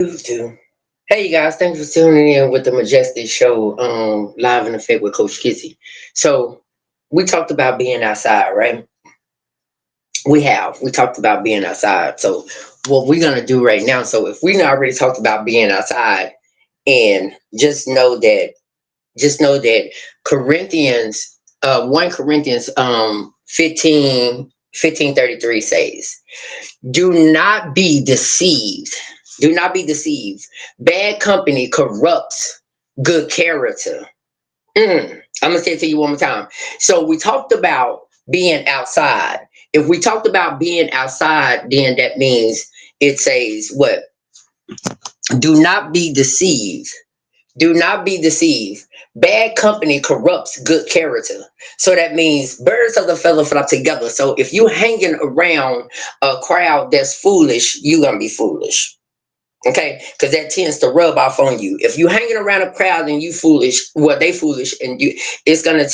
YouTube. Hey you guys, thanks for tuning in with the Majestic Show, live in effect with Coach Kizzy. So we talked about being outside, right? We talked about being outside. So what we're gonna do right now, so if we already talked about being outside, and just know that Corinthians 1 Corinthians 15:33 says, do not be deceived. Do not be deceived. Bad company corrupts good character. I'm gonna say it to you one more time. So we talked about being outside. If we talked about being outside, then that means it says what? Do not be deceived. Do not be deceived. Bad company corrupts good character. So that means birds of the feather flock together. So if you hanging around a crowd that's foolish, you gonna be foolish. Okay, because that tends to rub off on you. If you hanging around a crowd and you foolish, well, they foolish, and it's gonna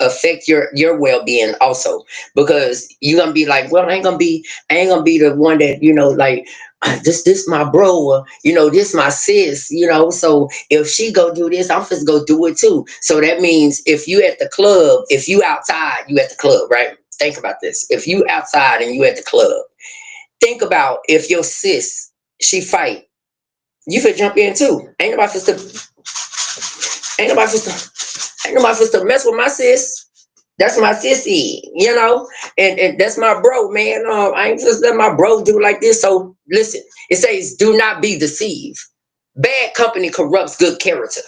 affect your well being also, because you're gonna be like, well, I ain't gonna be the one that like. This my bro, or, this my sis, so if she go do this, I'm just go do it too. So that means if you at the club, if you outside, you at the club, right? Think about this. If you outside and you at the club, think about if your sis, she fight, you could jump in too. Ain't nobody supposed to mess with my sis. That's my sissy, and that's my bro, man. I ain't just let my bro do like this. So listen, it says, do not be deceived. Bad company corrupts good character.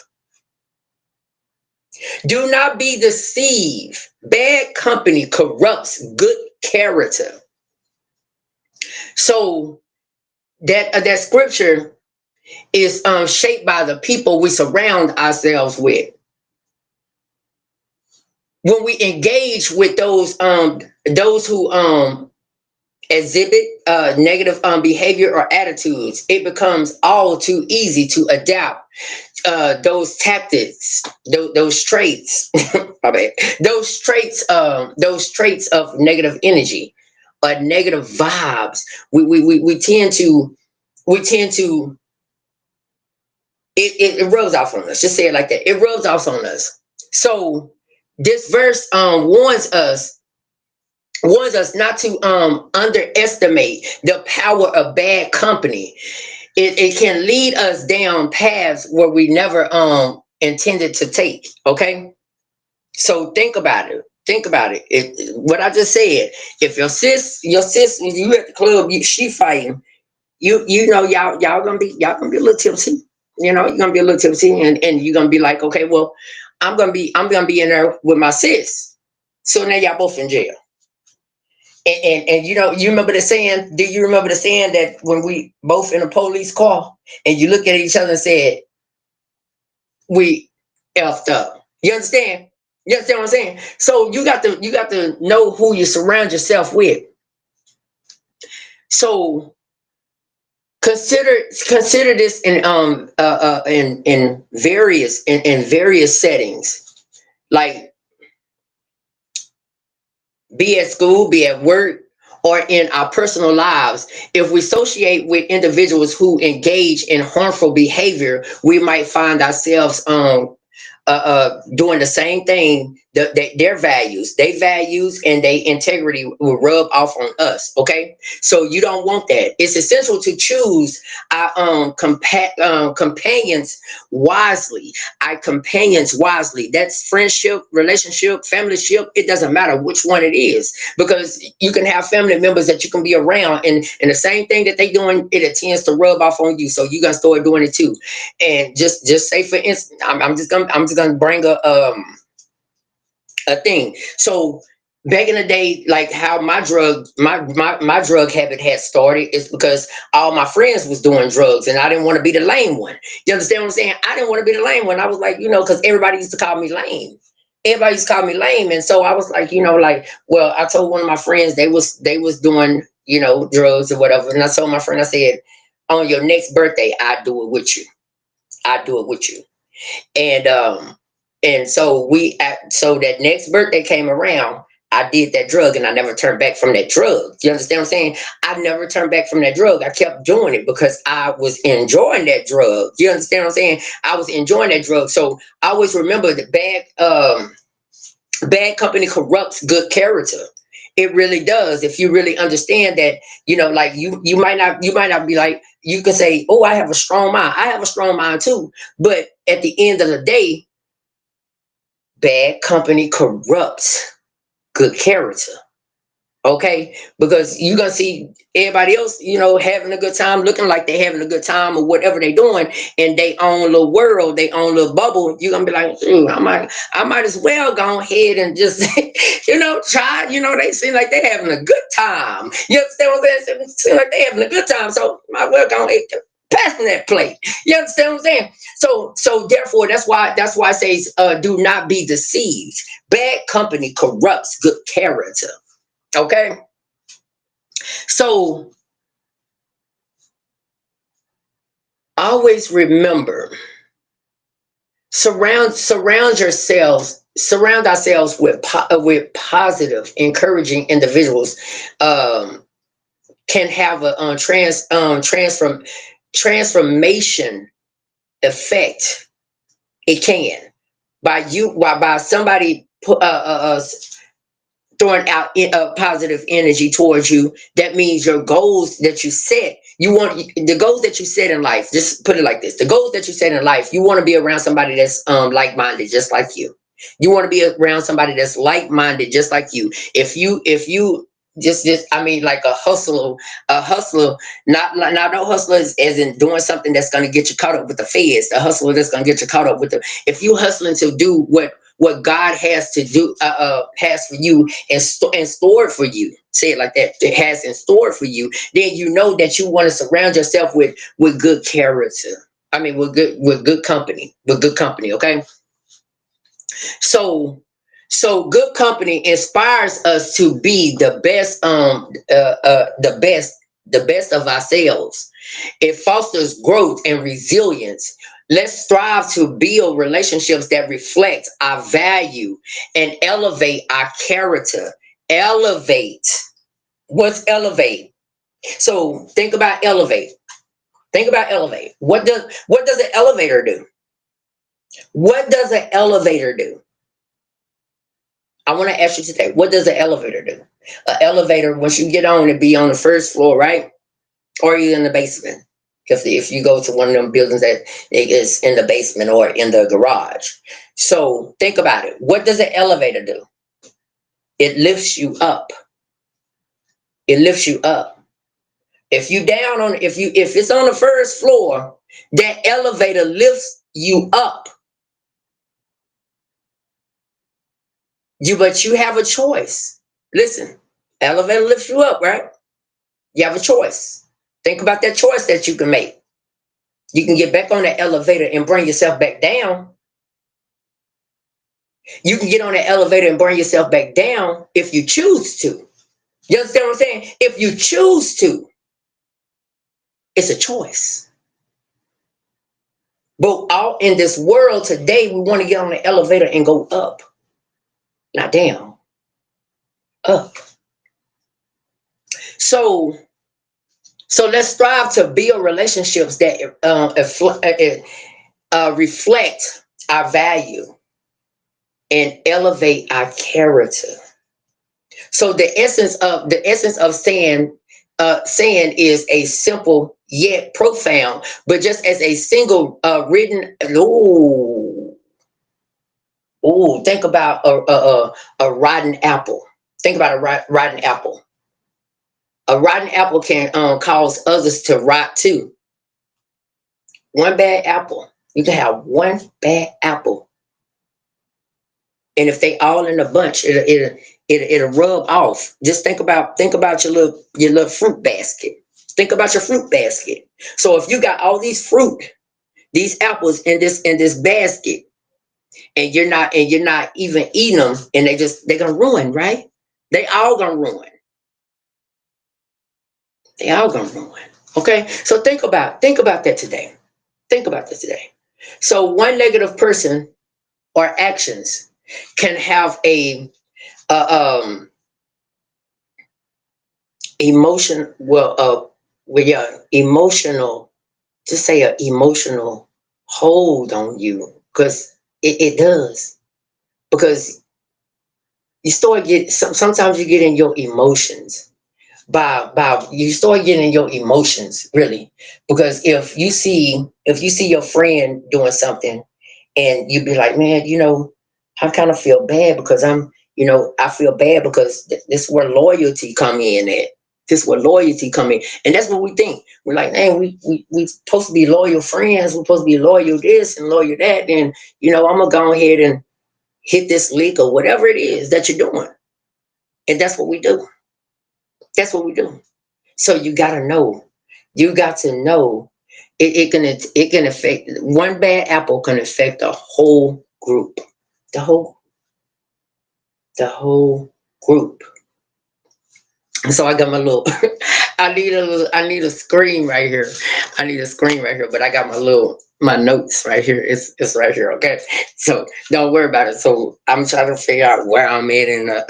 Do not be deceived. Bad company corrupts good character. So that scripture is shaped by the people we surround ourselves with. When we engage with those who exhibit negative behavior or attitudes, it becomes all too easy to adopt those tactics, those traits, my bad, those traits of negative energy or negative vibes. We tend to it rubs off on us. Just say it like that. It rubs off on us. So this verse warns us not to underestimate the power of bad company. It can lead us down paths where we never intended to take. Okay, so think about it. Think about it. What I just said. If your sis, you at the club, she fighting. Y'all gonna be a little tipsy. You're gonna be a little tipsy, and you're gonna be like, okay, well, I'm gonna be in there with my sis. So now y'all both in jail. And you remember the saying? Do you remember the saying that when we both in a police car and you look at each other and said, we effed up? You understand? You understand what I'm saying? So you got to know who you surround yourself with. So consider this in various settings, like be at school, be at work, or in our personal lives. If we associate with individuals who engage in harmful behavior, we might find ourselves doing the same thing. Their values and their integrity will rub off on us. Okay, so you don't want that. It's essential to choose our companions wisely. Our companions wisely. That's friendship, relationship, familyship. It doesn't matter which one it is, because you can have family members that you can be around, and the same thing that they doing, it tends to rub off on you. So you gonna start doing it too. And just say, for instance, I'm just gonna bring a thing. So back in the day, like how my drug habit had started is because all my friends was doing drugs, and I didn't want to be the lame one. You understand what I'm saying? I didn't want to be the lame one. I was like, because everybody used to call me lame. Everybody used to call me lame, and so I was like, well, I told one of my friends they was doing drugs or whatever, and I told my friend, I said, on your next birthday, I do it with you. I do it with you. And so that next birthday came around. I did that drug and I never turned back from that drug. You understand what I'm saying? I never turned back from that drug. I kept doing it because I was enjoying that drug. You understand what I'm saying? I was enjoying that drug. So I always remember that bad company corrupts good character. It really does. If you really understand that, like you might not be like, you can say, oh, I have a strong mind. I have a strong mind too. But at the end of the day, bad company corrupts good character. Okay, because you're gonna see everybody else, having a good time, looking like they're having a good time or whatever they're doing in their own little world, their own little bubble. You're gonna be like, I might as well go ahead and just, try. They seem like they're having a good time. You understand what I'm saying? Seem like they're having a good time, so might as well go ahead and pass me that plate. You understand what I'm saying? So therefore, that's why it says, do not be deceived. Bad company corrupts good character. Okay, so always remember, surround ourselves with positive, encouraging individuals. Can have a transformation effect. It can, by somebody throwing out a positive energy towards you. That means your goals that you set, the goals that you set in life, just put it like this: the goals that you set in life, you want to be around somebody that's like-minded, just like you. You want to be around somebody that's like-minded, just like you. If you just I mean, like a hustler, not no hustler as in doing something that's going to get you caught up with the feds. The hustler that's going to get you caught up with the, if you hustling to do what God has to do, has for you, and stored for you. Say it like that. It has in store for you. Then you know that you want to surround yourself with good character. I mean, with good company. With good company. Okay. So good company inspires us to be the best. The best of ourselves. It fosters growth and resilience. Let's strive to build relationships that reflect our value and elevate our character. Elevate. What's elevate? So think about elevate. Think about elevate. What does an elevator do? What does an elevator do? I want to ask you today, what does an elevator do? An elevator, once you get on, it be on the first floor, right? Or you in the basement. If you go to one of them buildings that is in the basement or in the garage. So think about it. What does an elevator do? It lifts you up. It lifts you up. If it's on the first floor, that elevator lifts you up. But you have a choice. Listen, elevator lifts you up, right? You have a choice. Think about that choice that you can make. You can get back on the elevator and bring yourself back down. You can get on the elevator and bring yourself back down if you choose to. You understand what I'm saying? If you choose to, it's a choice. But all in this world today, we want to get on the elevator and go up, not down, up. So let's strive to build relationships that reflect our value and elevate our character. So the essence of saying is a simple yet profound, but just as a single written. Think about a rotten apple. Think about a rotten apple. A rotten apple can cause others to rot too. One bad apple, you can have one bad apple, and if they all in a bunch, it'll rub off. Just think about your little fruit basket. Think about your fruit basket. So if you got all these fruit, these apples in this basket, and you're not even eating them, and they're gonna ruin, right? They all gonna ruin. They all gonna ruin. Okay, so think about that today. Think about this today. So one negative person or actions can have a um emotion well yeah, emotional, just say a emotional hold on you, because it does, because you start get sometimes you get in your emotions, by you start getting your emotions, really, because if you see your friend doing something, and you be like, man, I kind of feel bad because I feel bad because this is where loyalty come in at. This is where loyalty come in, and that's what we think. We're like, man, we supposed to be loyal friends. We're supposed to be loyal this and loyal that, and I'm gonna go ahead and hit this lick or whatever it is that you're doing, and that's what we do. That's what we do. So you gotta know. You got to know. It can affect, one bad apple can affect the whole group. The whole group. So I got my little I need a screen right here. I need a screen right here, but I got my notes right here. It's right here, okay? So don't worry about it. So I'm trying to figure out where I'm at in the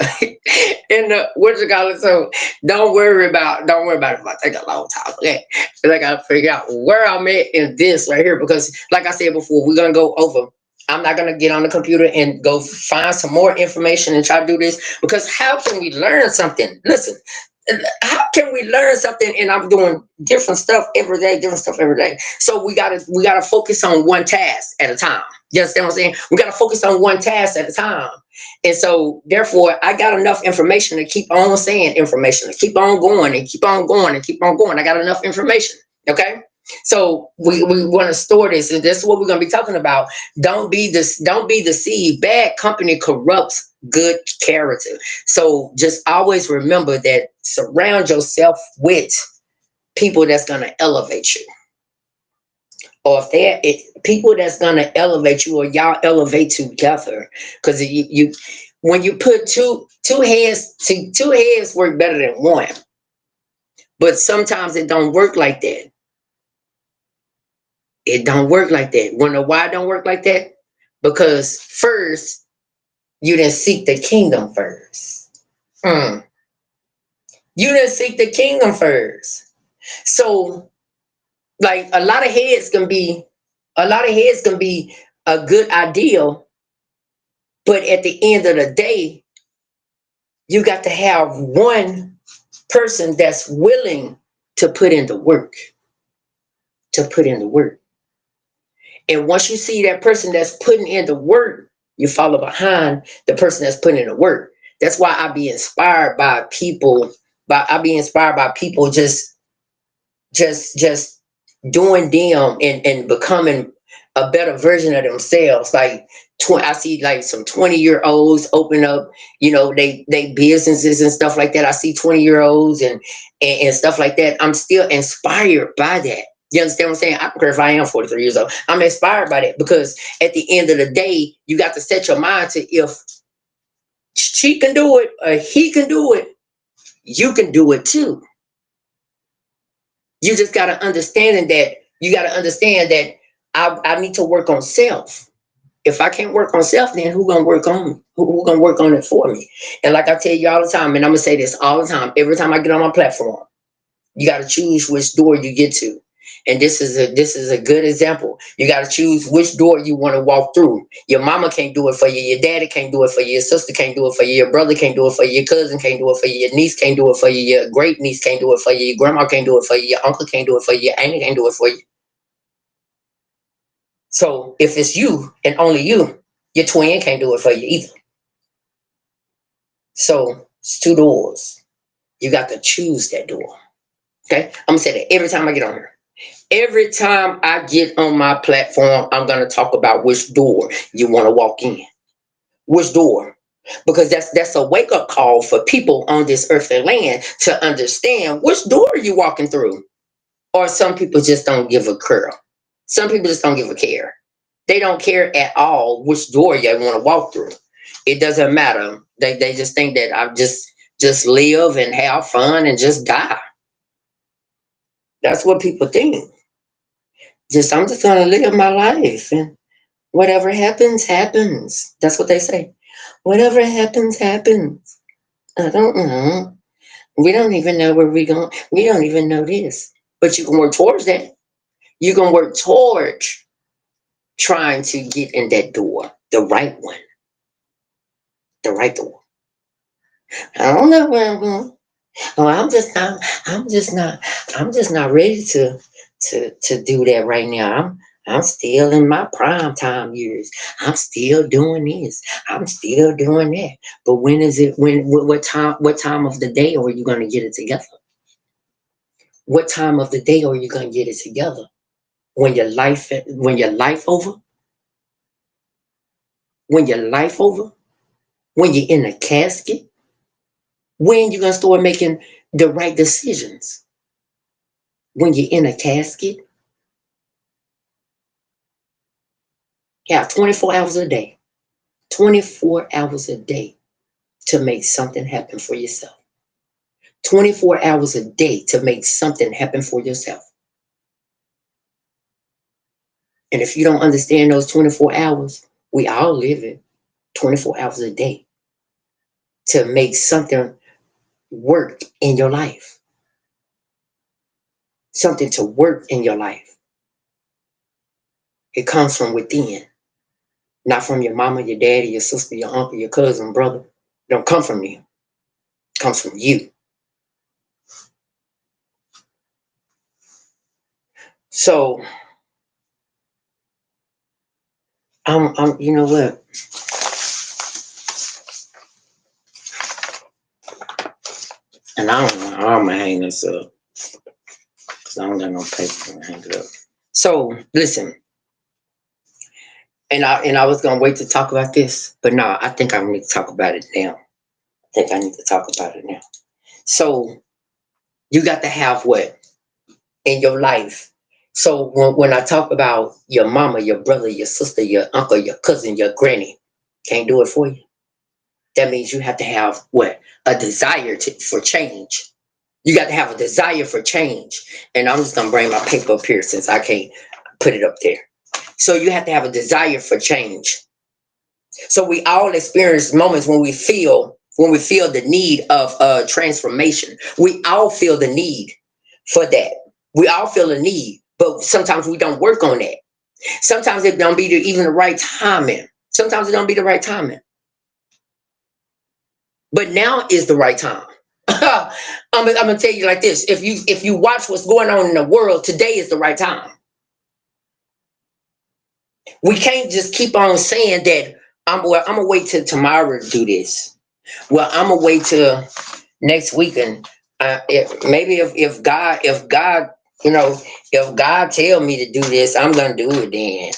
in the what you call it. So don't worry about it if I take a long time, okay? But I gotta figure out where I'm at in this right here, because like I said before, we're gonna go over. I'm not going to get on the computer and go find some more information and try to do this, because how can we learn something? Listen, how can we learn something, and I'm doing different stuff every day, different stuff every day. So we gotta focus on one task at a time. You understand what I'm saying? We gotta focus on one task at a time. And so therefore I got enough information to keep on saying information, to keep on going and keep on going and keep on going. I got enough information. Okay. So we want to store this, and this is what we're going to be talking about. Don't be deceived. Bad company corrupts good character. So just always remember that, surround yourself with people that's going to elevate you, or if people that's going to elevate you, or y'all elevate together. Because you when you put two heads work better than one, but sometimes it don't work like that. It don't work like that. Wanna know why it don't work like that? Because first, you didn't seek the kingdom first. Mm. You didn't seek the kingdom first. So, like, a lot of heads can be a good ideal, but at the end of the day, you got to have one person that's willing to put in the work. To put in the work. And once you see that person that's putting in the work, you follow behind the person that's putting in the work. That's why I be inspired by people. I be inspired by people just doing them, and becoming a better version of themselves. Like I see like some 20-year olds open up, they businesses and stuff like that. I see 20-year olds and stuff like that. I'm still inspired by that. You understand what I'm saying? I don't care if I am 43 years old. I'm inspired by that, because at the end of the day, you got to set your mind to, if she can do it or he can do it, you can do it too. You just got to understand that. You got to understand that I need to work on self. If I can't work on self, then who gonna work on me? Who gonna work on it for me? And like I tell you all the time, and I'm gonna say this all the time, every time I get on my platform, you got to choose which door you get to. And this is a good example. You got to choose which door you want to walk through. Your mama can't do it for you. Your daddy can't do it for you. Your sister can't do it for you. Your brother can't do it for you. Your cousin can't do it for you. Your niece can't do it for you. Your great niece can't do it for you. Your grandma can't do it for you. Your uncle can't do it for you. Your auntie can't do it for you. So if it's you and only you, your twin can't do it for you either. So it's two doors. You got to choose that door. Okay? I'm gonna say that every time I get on here. Every time I get on my platform, I'm going to talk about which door you want to walk in. Which door? Because that's a wake up call for people on this earthly land to understand which door you're walking through. Or some people just don't give a curl. Some people just don't give a care. They don't care at all which door you want to walk through. It doesn't matter. They just think that I just live and have fun and just die. That's what people think. I'm just gonna live my life, and whatever happens, happens. That's what they say. Whatever happens, happens. I don't know. We don't even know where we're going. We don't even know this. But you can work towards that. You can work towards trying to get in that door, the right one, the right door. I don't know where I'm going. Oh, I'm just not ready to do that right now. I'm still in my prime time years. I'm still doing this. I'm still doing that. But when is it what time of the day are you gonna get it together? What time of the day are you gonna get it together? When your life over? When your life over? When you're in a casket? When you gonna start making the right decisions? When you're in a casket? Yeah, 24 hours a day. 24 hours a day to make something happen for yourself. 24 hours a day to make something happen for yourself. And if you don't understand those 24 hours, we all live it 24 hours a day to make something work in your life. Something to work in your life. It comes from within, not from your mama, your daddy, your sister, your uncle, your cousin, brother. It don't come from them. It comes from you. So you know what? And I don't know. I'm gonna hang this up because I don't got no paper to hang it up. So listen, and I was gonna wait to talk about this, but no, I think I need to talk about it now. I think I need to talk about it now. So you got to have what in your life. So when I talk about your mama, your brother, your sister, your uncle, your cousin, your granny, can't do it for you. That means you have to have what? A desire for change. You got to have a desire for change. And I'm just gonna bring my paper up here since I can't put it up there. So you have to have a desire for change. So we all experience moments when we feel the need of transformation. We all feel the need for that. We all feel the need, but sometimes we don't work on that. Sometimes it don't be even the right timing. Sometimes it don't be the right timing. But now is the right time. I'm gonna tell you like this: if you watch what's going on in the world, today is the right time. We can't just keep on saying that I'm gonna wait till tomorrow to do this. Well, I'm gonna wait till next week, and if God, you know, if God tell me to do this, I'm gonna do it. Then,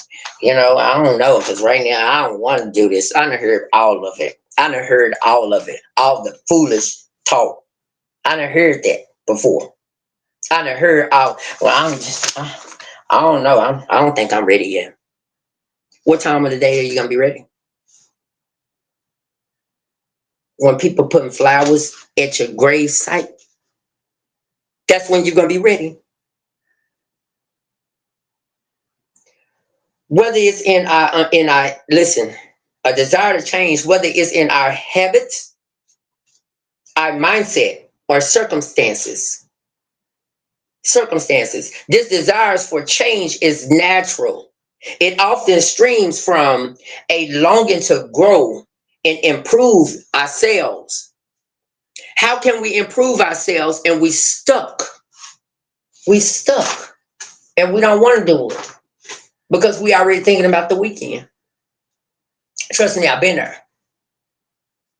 I don't know because right now I don't want to do this. I done heard all of it. I done heard all of it, all the foolish talk. I done heard that before. I done heard all. Well, I don't know. I don't think I'm ready yet. What time of the day are you gonna be ready? When people putting flowers at your grave site, that's when you're gonna be ready. Whether it's in our listen, a desire to change, whether it's in our habits, our mindset, or circumstances. This desire for change is natural. It often streams from a longing to grow and improve ourselves. How can we improve ourselves and we stuck and we don't want to do it because we already thinking about the weekend. Trust me, I've been there.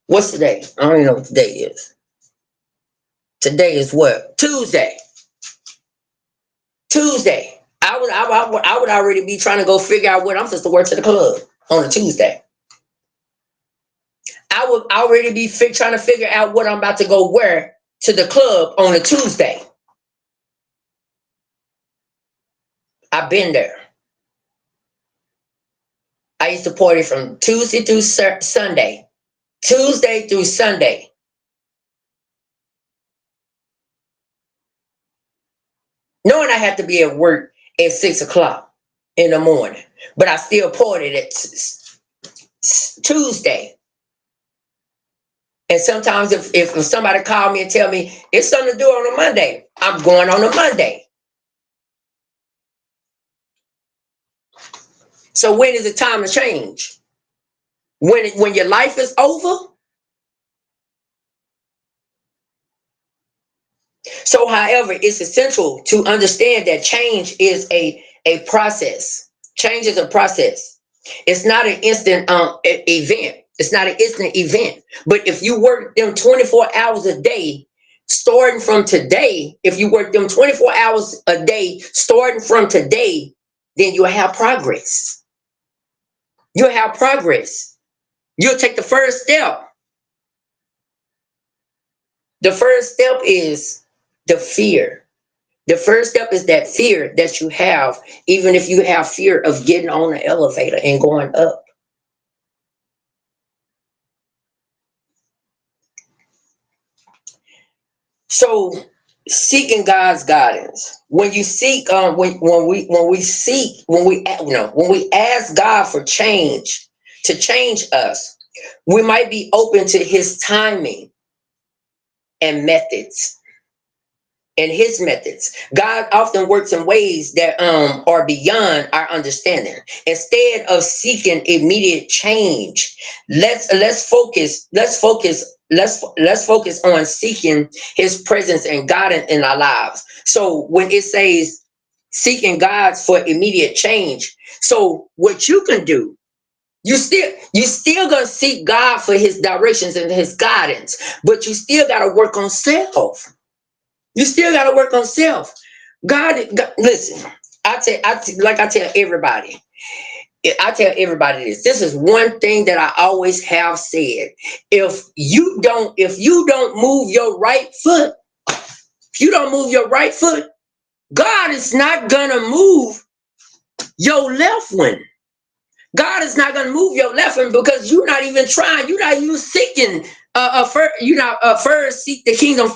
What's today? I don't even know what today is. Today is what? Tuesday. Tuesday. I would already be trying to go figure out what I'm supposed to wear to the club on a Tuesday. I would already be trying to figure out what I'm about to go wear to the club on a Tuesday. I've been there. I used to party from Tuesday through Sunday. Tuesday through Sunday. Knowing I had to be at work at 6 o'clock in the morning. But I still partied at Tuesday. And sometimes if somebody call me and tell me it's something to do on a Monday, I'm going on a Monday. So when is it time to change? When your life is over? So, however, it's essential to understand that change is a process. Change is a process. It's not an instant event. It's not an instant event. But if you work them 24 hours a day, starting from today, if you work them 24 hours a day, starting from today, then you'll have progress. You'll have progress. You'll take the first step. The first step is the fear. The first step is that fear that you have, even if you have fear of getting on the elevator and going up. So seeking God's guidance. When you seek, when we ask God for change, to change us, we might be open to his timing and methods. And his methods. God often works in ways that are beyond our understanding. Instead of seeking immediate change, let's focus on seeking his presence and guidance in our lives. So when it says seeking God for immediate change, so what you can do, you still gonna seek God for his directions and his guidance, but you still gotta work on self. You still got to work on self. God, listen. I tell everybody. I tell everybody this. This is one thing that I always have said. If you don't move your right foot, if you don't move your right foot, God is not gonna move your left one. God is not going to move your left one because you're not even trying. You're not even seeking. First seek the kingdom.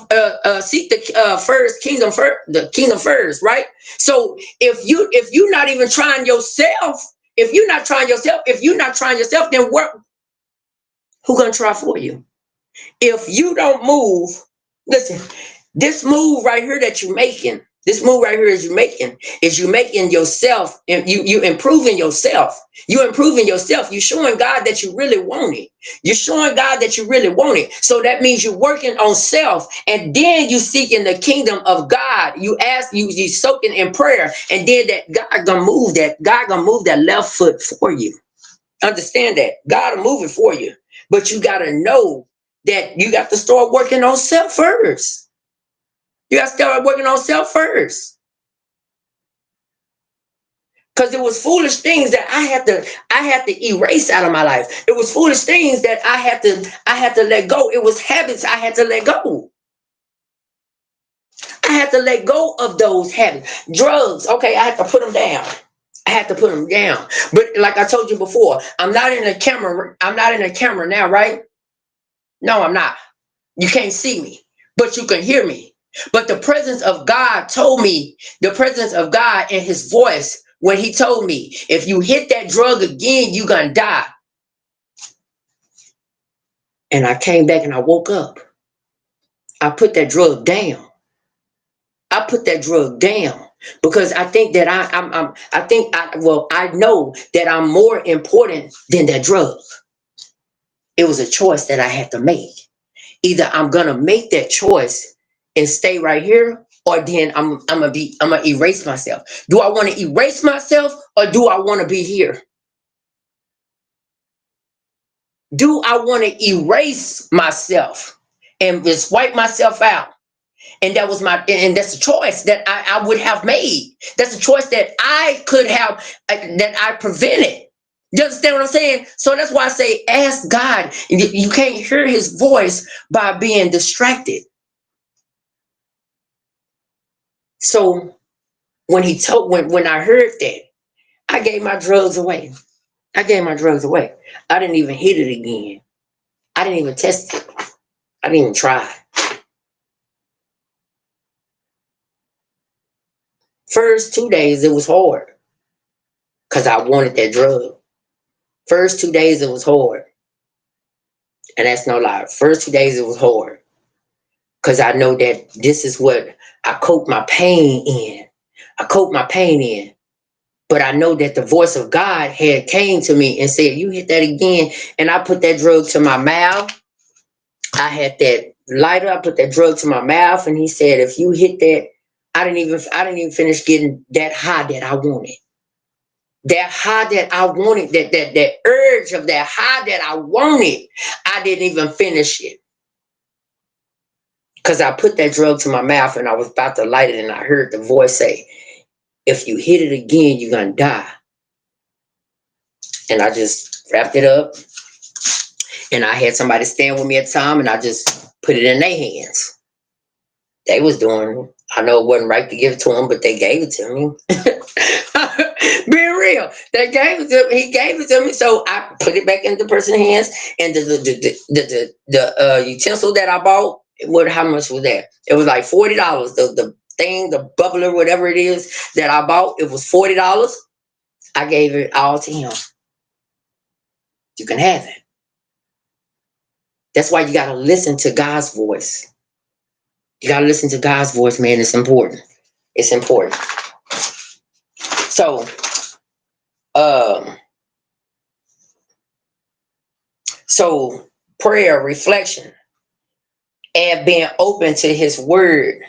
Seek the first kingdom. The kingdom first, right? So if you're not even trying yourself, if you're not trying yourself, then what? Who gonna try for you? If you don't move, listen. This move right here that you're making. This move right here is you making yourself, and you improving yourself. You improving yourself. You showing God that you really want it. You're showing God that you really want it. So that means you're working on self, and then you seeking the kingdom of God. You soaking in prayer, and then that God gonna move that. God gonna move that left foot for you. Understand that God will move it for you, but you gotta know that you got to start working on self first. You got to start working on self first. Because it was foolish things that I had to erase out of my life. It was foolish things that I had to let go. It was habits I had to let go. I had to let go of those habits. Drugs, okay, I had to put them down. I had to put them down. But like I told you before, I'm not in a camera. I'm not in a camera now, right? No, I'm not. You can't see me, but you can hear me. But the presence of God told me, the presence of God and his voice, when he told me, if you hit that drug again, you're going to die. And I came back and I woke up. I put that drug down. I put that drug down because I think that I know that I'm more important than that drug. It was a choice that I had to make. Either I'm gonna make that choice and stay right here, or then I'm gonna erase myself. Do I want to erase myself, or do I want to be here? Do I want to erase myself and just wipe myself out? And that's a choice that I would have made. That's a choice that I could have, that I prevented. You understand what I'm saying? So that's why I say, ask God. You can't hear his voice by being distracted. So when I heard that, I gave my drugs away. I gave my drugs away. I didn't even hit it again. I didn't even test it. I didn't even try. First 2 days it was hard because I wanted that drug. First 2 days it was hard. And that's no lie. First 2 days it was hard. Because I know that this is what I cope my pain in. I cope my pain in. But I know that the voice of God had came to me and said, you hit that again. And I put that drug to my mouth. I had that lighter. I put that drug to my mouth. And he said, if you hit that, I didn't even finish getting that high that I wanted. That high that I wanted, that urge of that high that I wanted, I didn't even finish it. Because I put that drug to my mouth and I was about to light it and I heard the voice say, if you hit it again, you're going to die. And I just wrapped it up. And I had somebody stand with me at the time and I just put it in their hands. They was doing it. I know it wasn't right to give it to them, but they gave it to me. Being real, they gave it to me. He gave it to me, so I put it back in the person's hands. And the utensil that I bought, how much was that? It was like $40. The thing, the bubbler, whatever it is that I bought, it was $40. I gave it all to him. You can have it. That's why you got to listen to God's voice. You got to listen to God's voice, man. It's important. It's important. So, prayer, reflection, and being open to His word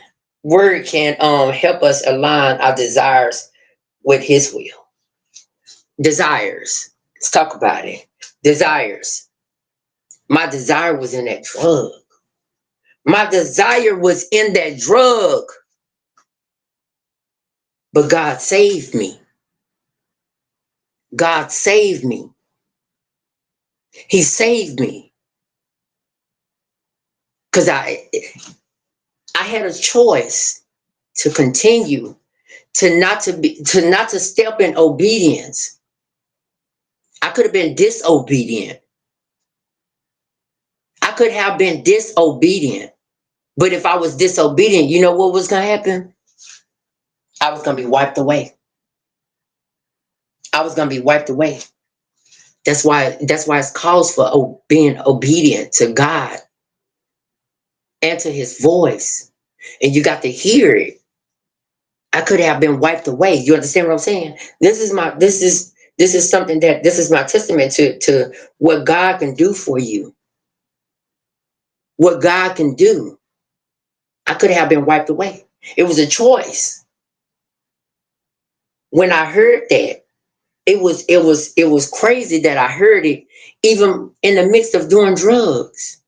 can help us align our desires with His will. Desires. Let's talk about it. Desires. My desire was in that drug. My desire was in that drug. But God saved me. God saved me. He saved me. Because I had a choice to continue, to not to step in obedience. I could have been disobedient. I could have been disobedient. But if I was disobedient, you know what was going to happen? I was going to be wiped away. I was going to be wiped away. That's why it's calls for being obedient to God and to His voice. And you got to hear it. I could have been wiped away. You understand what I'm saying? This is my testament to what God can do for you. What God can do. I could have been wiped away. It was a choice. When I heard that, it was crazy that I heard it even in the midst of doing drugs.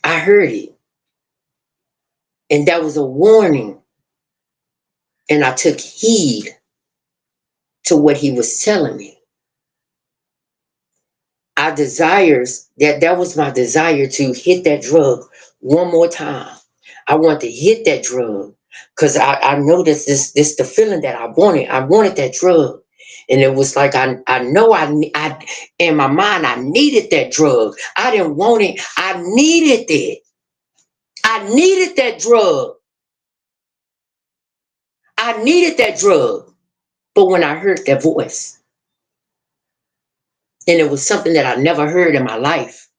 I heard it. And that was a warning. And I took heed to what He was telling me. That was my desire to hit that drug one more time. I want to hit that drug because I noticed this the feeling that I wanted. I wanted that drug. And it was like I know I in my mind I needed that drug. I didn't want it. I needed it. I needed that drug. I needed that drug. But when I heard that voice, and it was something that I never heard in my life.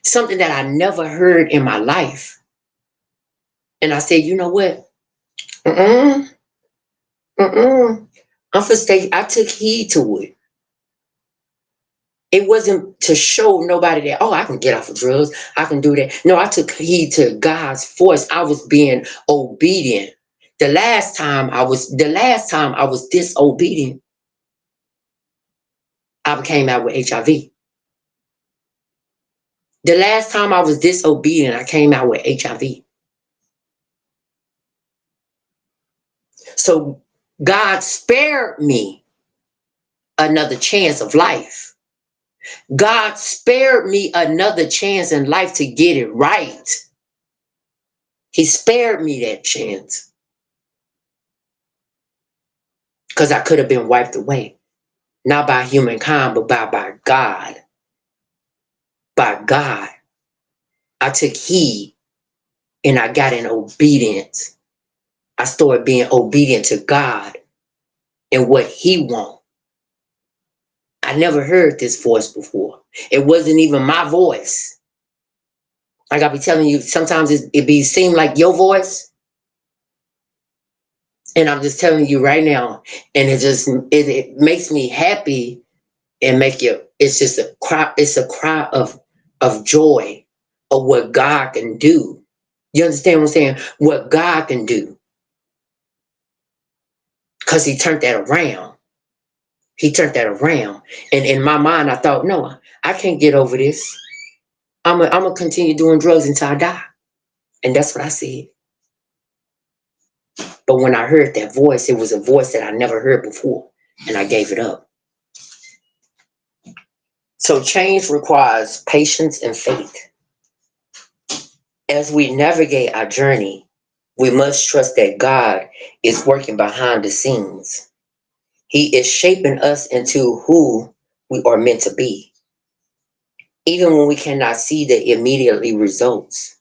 Something that I never heard in my life. And I said, you know what? I'm for stay. I took heed to it. It wasn't to show nobody that, oh, I can get off of drugs. I can do that. No, I took heed to God's voice. I was being obedient. The last time I was disobedient, I came out with HIV. The last time I was disobedient, I came out with HIV. So God spared me another chance of life. God spared me another chance in life to get it right. He spared me that chance. Because I could have been wiped away. Not by humankind, but by God. By God. I took heed and I got in obedience. I started being obedient to God and what He wants. I I never heard this voice before. It wasn't even my voice. Like I be telling you, sometimes it be seem like your voice, and I'm just telling you right now, and it makes me happy and make you. It's just a cry. It's a cry of joy of what God can do. You understand what I'm saying? What God can do, because He turned that around. He turned that around, and in my mind, I thought, no, I can't get over this. I'm gonna continue doing drugs until I die, and that's what I said. But when I heard that voice, it was a voice that I never heard before, and I gave it up. So change requires patience and faith. As we navigate our journey, we must trust that God is working behind the scenes. He is shaping us into who we are meant to be, even when we cannot see the immediately results.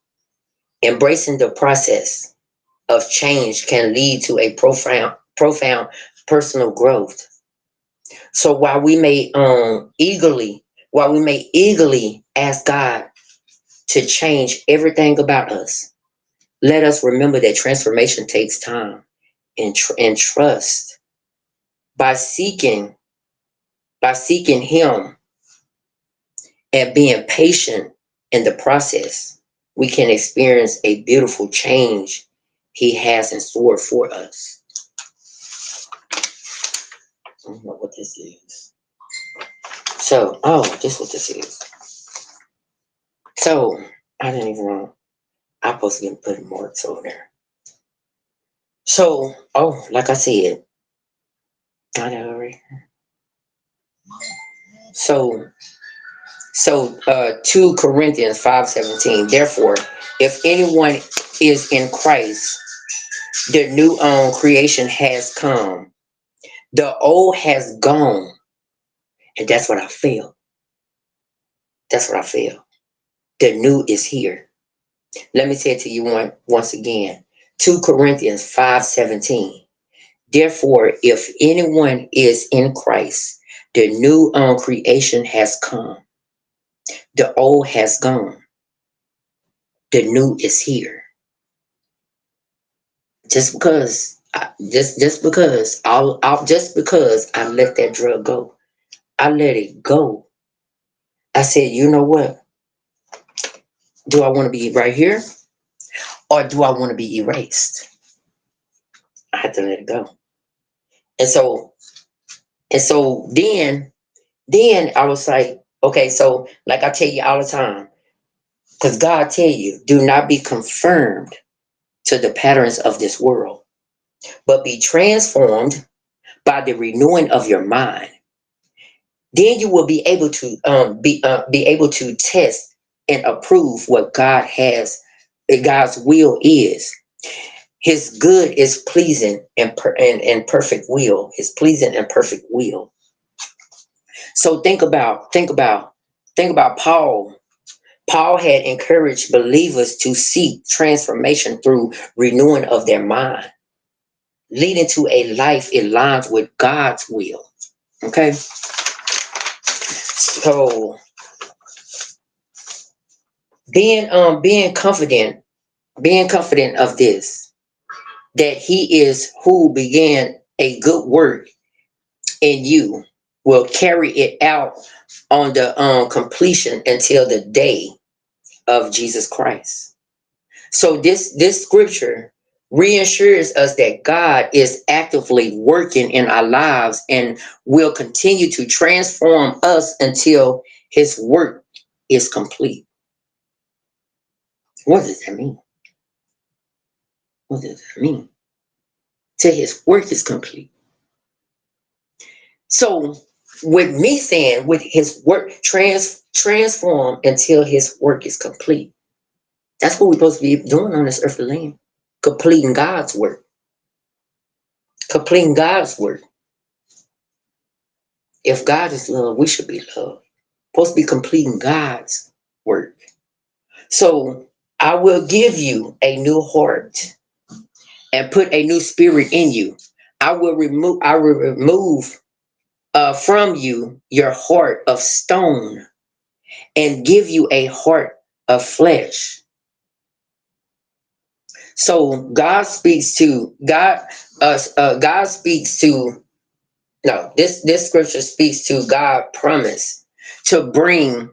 Embracing the process of change can lead to a profound personal growth. So while we may eagerly ask God to change everything about us, let us remember that transformation takes time and trust. By seeking Him and being patient in the process, we can experience a beautiful change He has in store for us. I don't know what this is. So, this is what this is. So, I didn't even know. I'm supposed to be putting marks over there. So, like I said, I know already. So, 2 Corinthians 5:17. Therefore, if anyone is in Christ, the new creation has come. The old has gone. And that's what I feel. That's what I feel. The new is here. Let me say it to you once again. 2 Corinthians 5:17. Therefore, if anyone is in Christ, the new creation has come. The old has gone. The new is here. Just because I let that drug go, I let it go. I said, you know what? Do I want to be right here, or do I want to be erased? I had to let it go. And so then I was like, okay, so like I tell you all the time, because God tell you, do not be confirmed to the patterns of this world, but be transformed by the renewing of your mind. Then you will be able to be able to test and approve what God's will is. His good is pleasing and perfect will. His pleasing and perfect will. So think about Paul. Paul had encouraged believers to seek transformation through renewing of their mind, leading to a life aligned with God's will. Okay, so being confident of this, that He is who began a good work in you, will carry it out on the completion until the day of Jesus Christ. So this scripture reassures us that God is actively working in our lives and will continue to transform us until His work is complete. What does that mean? What does that mean? Till His work is complete. So with me saying with His work transform until His work is complete. That's what we're supposed to be doing on this earthly land. Completing God's work. Completing God's work. If God is love, we should be loved. Supposed to be completing God's work. So I will give you a new heart and put a new spirit in you. I will remove from you your heart of stone and give you a heart of flesh. So God speaks to God. God speaks to no. This scripture speaks to God promise to bring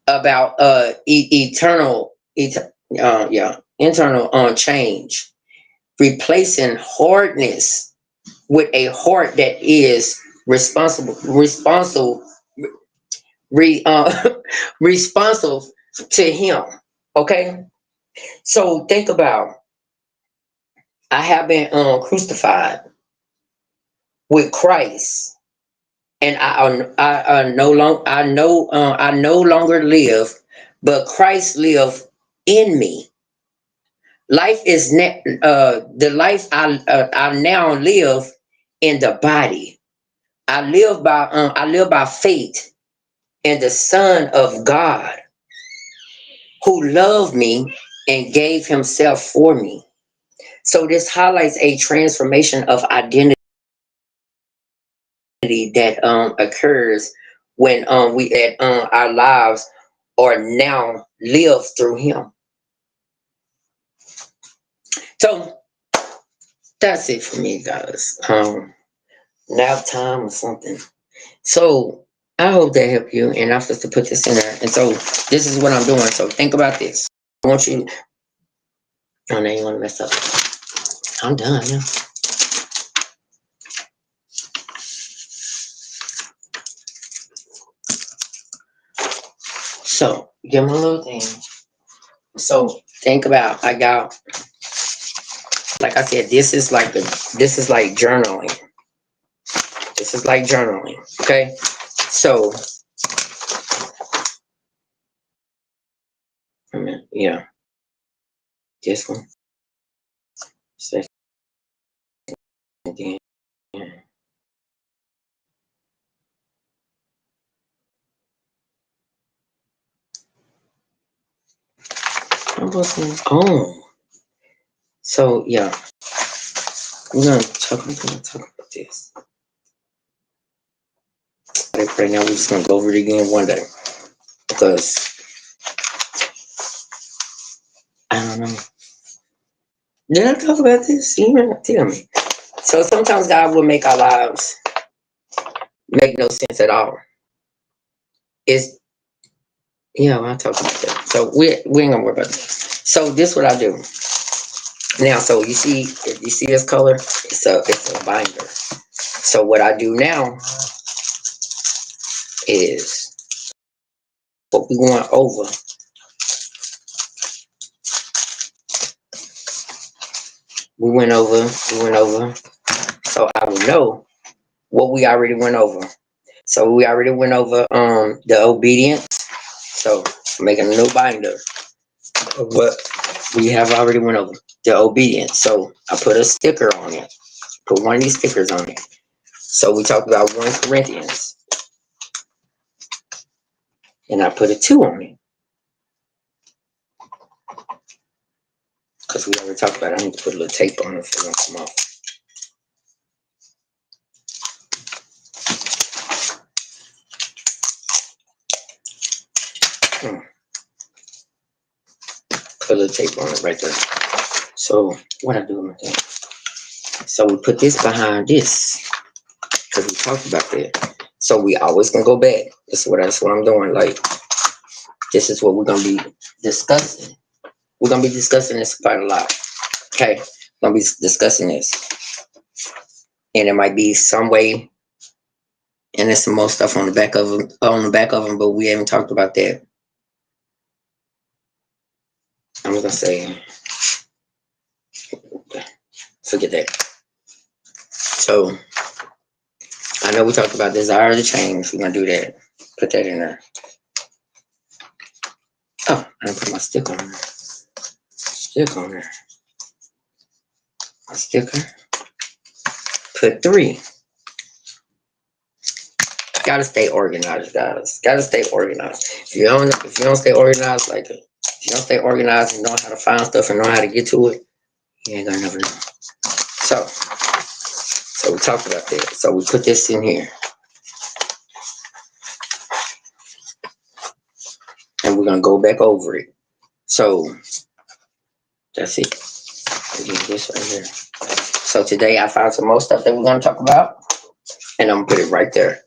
about internal change, replacing hardness with a heart that is responsible re, responsive to Him. Okay, so think about, I have been crucified with Christ, and I no long I no longer live, but Christ live in me. Life is the life I now live in the body. I live by faith in the Son of God who loved me and gave Himself for me. So this highlights a transformation of identity that occurs when we that our lives are now lived through Him. So that's it for me, guys. Nap time or something. So I hope that helped you, and I'm supposed to put this in there. And so this is what I'm doing. So think about this. I want you. Oh, now you want to mess up. I'm done now. So give me a little thing. So think about, I got, like I said, this is like journaling. This is like journaling. Okay. So yeah, this one. Second again. I wasn't on. So yeah, we're gonna talk about this. Right now, we're just gonna go over it again one day because I don't know. Did I talk about this? You might not tell me. So sometimes God will make our lives make no sense at all. It's I'll talk about that. So we ain't gonna worry about that. So this what I do now. So you see, if you see this color, it's a binder. So what I do now is what we went over. We went over. So I will know what we already went over. So we already went over the obedience. So I'm making a new binder of what we have already went over. The obedience. So I put a sticker on it. Put one of these stickers on it. So we talked about 1 Corinthians. And I put a 2 on it. Because we already talked about it. I need to put a little tape on it if it won't come off. Put a little tape on it right there. So what I do with that? So we put this behind this. Because we talked about that. So we always gonna go back. That's what I'm doing. Like, this is what we're gonna be discussing. We're gonna be discussing this quite a lot. Okay, we're gonna be discussing this, and it might be some way, and there's some more stuff on the back of them, but we haven't talked about that. I'm gonna say, forget that. So I know we talked about desire to change. We're gonna do that. Put that in there. Oh, I didn't put my stick on there. Stick on there. My sticker. Put 3. Gotta stay organized, guys. Gotta stay organized. If you don't stay organized, if you don't stay organized and know how to find stuff and know how to get to it, you ain't gonna never know. So we talked about that. So we put this in here. gonna go back over it. So that's it. This right here. So today I found some more stuff that we're gonna talk about, and I'm gonna put it right there.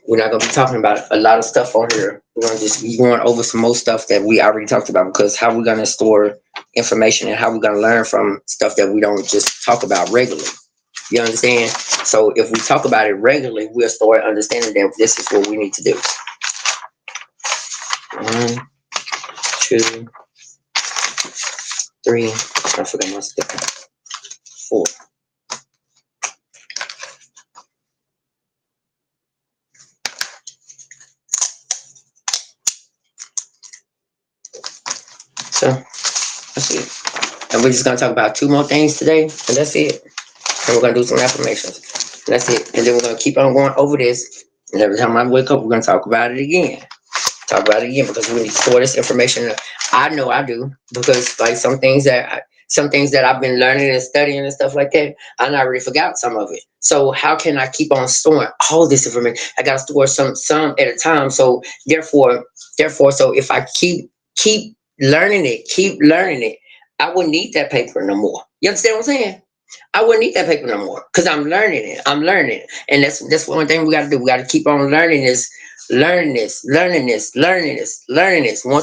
We're not gonna be talking about a lot of stuff on here. We're gonna just be going over some more stuff that we already talked about, because how we're gonna store information and how we're gonna learn from stuff that we don't just talk about regularly. You understand? So if we talk about it regularly, we'll start understanding that this is what we need to do. 1, 2, 3. I forgot my sticker. 4. So that's it. And we're just gonna talk about 2 more things today, and that's it. And we're gonna do some affirmations. That's it. And then we're gonna keep on going over this. And every time I wake up, we're gonna talk about it again. Talk about it again, because we need to store this information. I know I do, because like some things that I've been learning and studying and stuff like that, I already forgot some of it. So how can I keep on storing all this information? I gotta store some at a time. So therefore, so if I keep learning it, I wouldn't need that paper no more. You understand what I'm saying? I wouldn't need that paper no more, because I'm learning it. And that's one thing we got to do. We got to keep on learning this. Once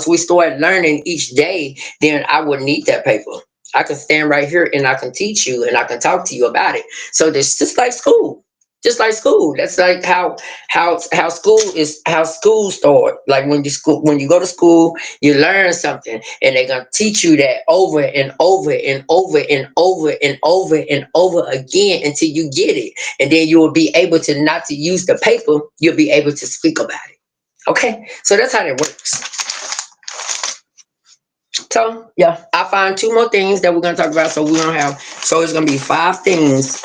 we start learning each day, then I would need that paper. I can stand right here and I can teach you and I can talk to you about it. So this just like school. Just like school. That's like how school start. Like when you go to school, you learn something, and they're gonna teach you that over and over and over and over and over and over again until you get it. And then you will be able to not to use the paper, you'll be able to speak about it. Okay? So that's how that works. So yeah, I find 2 more things that we're gonna talk about. So it's gonna be 5 things,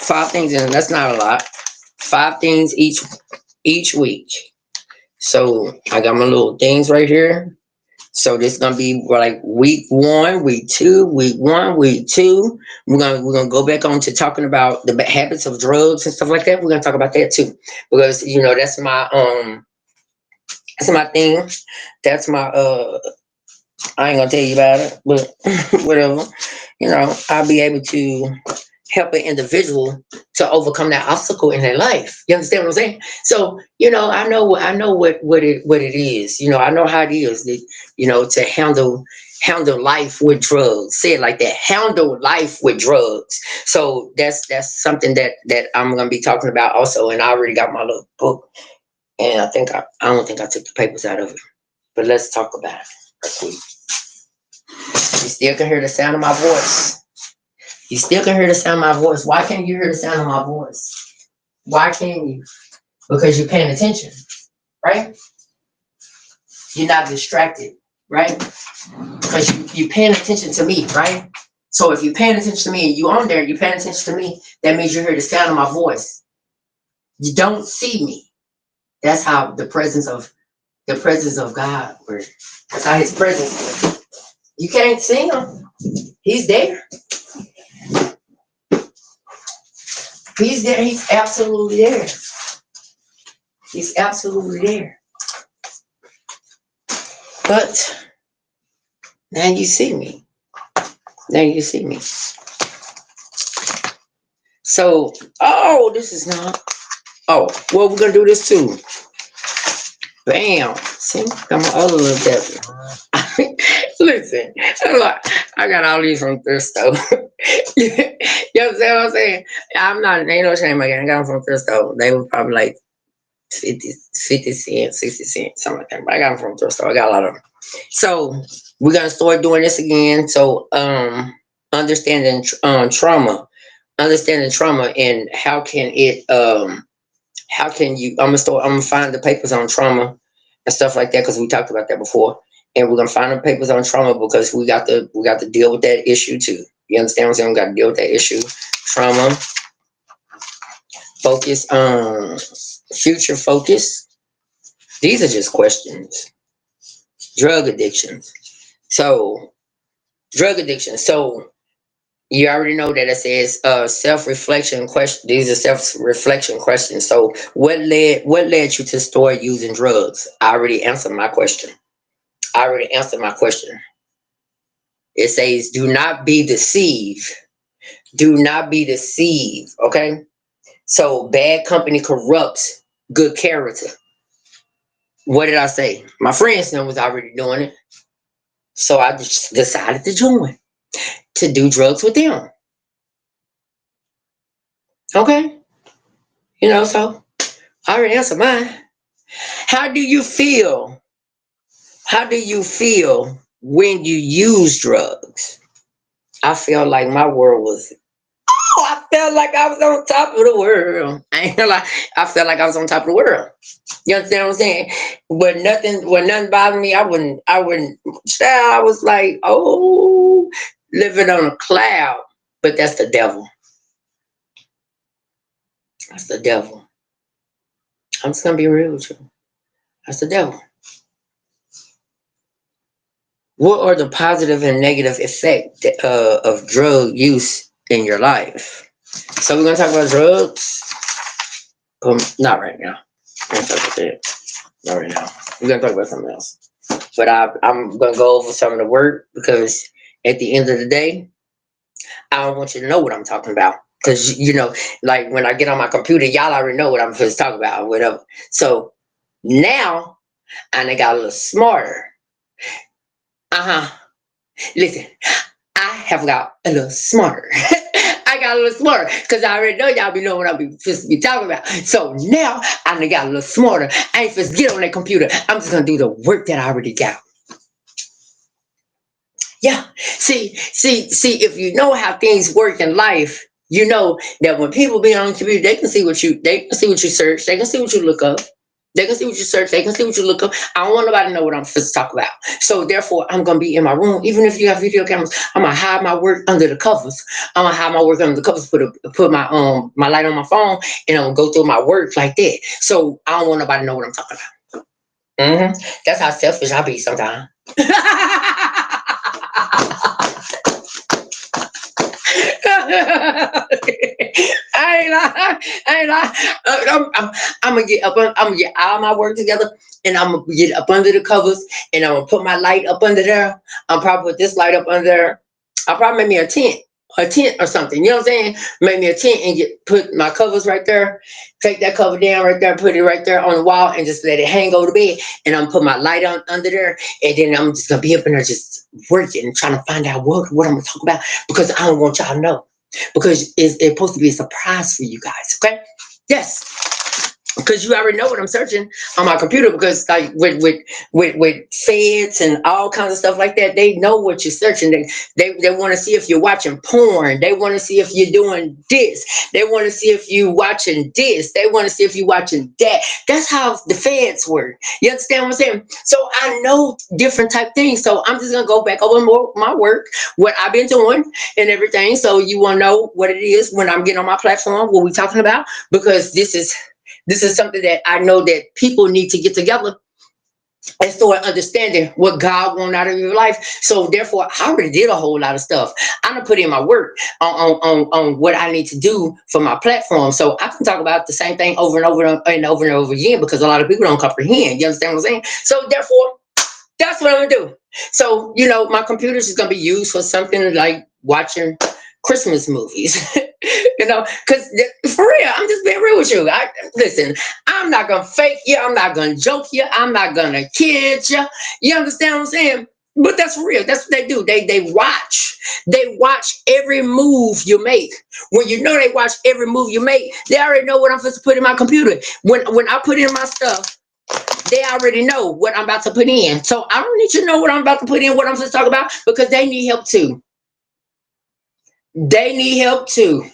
and that's not a lot. 5 things each week. So I got my little things right here. So this is gonna be like week 1, week 2, week 1, week 2. We're gonna go back on to talking about the habits of drugs and stuff like that. We're gonna talk about that too, because that's my thing. That's my I ain't gonna tell you about it, but whatever. I'll be able to help an individual to overcome that obstacle in their life. You understand what I'm saying? So, I know what it is. I know how it is that, to handle life with drugs. Say it like that. Handle life with drugs. So that's something that I'm gonna be talking about also. And I already got my little book. And I don't think I took the papers out of it. But let's talk about it. You still can hear the sound of my voice. You still can hear the sound of my voice. Why can't you hear the sound of my voice? Why can't you? Because you're paying attention, right? You're not distracted, right? Because you're paying attention to me, right? So if you're paying attention to me and you on there, you're paying attention to me, that means you hear the sound of my voice. You don't see me. That's how the presence of God works. That's how his presence works. You can't see him. He's there. He's there. He's absolutely there. He's absolutely there. But now you see me. Now you see me. So, this is not. Well, we're going to do this too. Bam. See, got my other little devil. Listen, I got all these from thrift store. You understand what I'm saying? Ain't no shame again. I got them from thrift store. They were probably like 50 cents, 60 cents, something like that. But I got them from thrift store. I got a lot of them. So we're gonna start doing this again. So understanding trauma, and how can it how can you I'm gonna find the papers on trauma and stuff like that, because we talked about that before. And we're gonna find the papers on trauma, because we got to deal with that issue too. You understand what I'm saying? We got to deal with that issue. Trauma. Focus on future focus. These are just questions. Drug addiction. So You already know that it says self-reflection question. These are self-reflection questions. So what led you to start using drugs? I already answered my question. I already answered my question. It says, do not be deceived. Do not be deceived. Okay. So bad company corrupts good character. What did I say? My friends know was already doing it. So I just decided to join to do drugs with them. Okay. So I already answered mine. How do you feel? How do you feel when you use drugs? I felt like my world was. Oh, I felt like I was on top of the world. I ain't gonna lie. I felt like I was on top of the world. You understand what I'm saying? When nothing bothered me, I wouldn't. I was like, oh, living on a cloud. But that's the devil. That's the devil. I'm just gonna be real with you. That's the devil. What are the positive and negative effects of drug use in your life? So we're gonna talk about drugs. Not right now. We're gonna talk about that. Not right now. We're gonna talk about something else. But I'm gonna go over some of the work because at the end of the day, I don't want you to know what I'm talking about. Because like when I get on my computer, y'all already know what I'm supposed to talk about or whatever. So now I got a little smarter. Uh-huh. Listen, I have got a little smarter. I got a little smarter because I already know y'all be knowing what I'm supposed to be talking about. So now I done got a little smarter. I ain't supposed to get on that computer. I'm just gonna do the work that I already got. Yeah. See, if you know how things work in life, you know that when people be on the computer, they can see what you search, they can see what you look up. They can see what you search. They can see what you look up. I don't want nobody to know what I'm supposed to talk about. So therefore, I'm gonna be in my room. Even if you have video cameras, I'm gonna hide my work under the covers. I'm gonna hide my work under the covers. Put my light on my phone, and I'm gonna go through my work like that. So I don't want nobody to know what I'm talking about. That's how selfish I be sometimes. I ain't lie. I ain't lie. I'm gonna get up. I'm gonna get all my work together, and I'm gonna get up under the covers, and I'm gonna put my light up under there. I'll probably put this light up under there. I'll probably make me a tent or something. You know what I'm saying? Make me a tent and put my covers right there. Take that cover down right there, put it right there on the wall, and just let it hang over the bed. And I'm put my light on under there, and then I'm just gonna be up in there just working, trying to find out what I'm gonna talk about because I don't want y'all to know because it's supposed to be a surprise for you guys. Okay? Yes. Because you already know what I'm searching on my computer because like with feds and all kinds of stuff like that, they know what you're searching. They want to see if you're watching porn. They want to see if you're doing this. They want to see if you're watching this. They want to see if you're watching that. That's how the feds work. You understand what I'm saying? So I know different type things. So I'm just gonna go back over my work, what I've been doing and everything. So you want to know what it is when I'm getting on my platform, what we're talking about, because this is something that I know that people need to get together and start understanding what God wants out of your life. So therefore, I already did a whole lot of stuff. I'm gonna put in my work on what I need to do for my platform. So I can talk about the same thing over and over and over and over again because a lot of people don't comprehend. You understand what I'm saying? So therefore, that's what I'm gonna do. So my computer is gonna be used for something like watching Christmas movies. Because for real, I'm just being real with you. Listen, I'm not gonna fake you. I'm not gonna joke you. I'm not gonna kid you. You understand what I'm saying? But that's real. That's what they do. They watch. They watch every move you make. When they watch every move you make, they already know what I'm supposed to put in my computer. When I put in my stuff, they already know what I'm about to put in. So I don't need you to know what I'm about to put in, what I'm supposed to talk about, because they need help too. They need help too.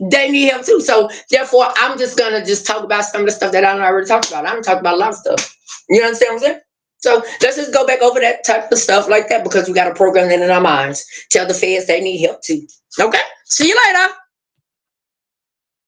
They need help too. So therefore, I'm just gonna just talk about some of the stuff that I already talked about. I'm talking about a lot of stuff. You understand what I'm saying? So let's just go back over that type of stuff like that because we got to program it in our minds. Tell the feds they need help too. Okay. See you later.